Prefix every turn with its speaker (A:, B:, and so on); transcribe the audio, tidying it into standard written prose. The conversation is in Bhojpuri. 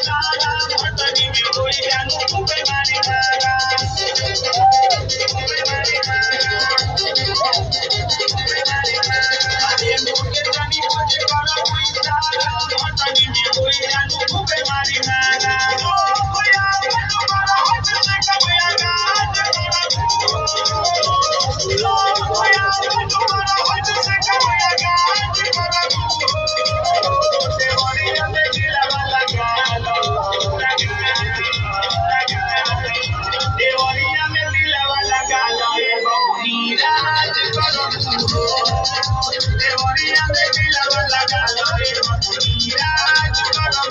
A: सारा भटनी में कोई जानू खूबे मारी मारा अरे मुझे जानी मुझे करो कोई सारा भटनी में कोई जानू खूबे मारी मारा ओ भैया तुम्हारा हाथ से कबया गाज करा ओ भैया तुम्हारा हाथ से कबया गाज करा देवरिया में दिलवा लगा लो देवरिया में दिलवा लगा लो ये बबुनी राज करो देवरिया में दिलवा लगा लो ये बबुनी राज करो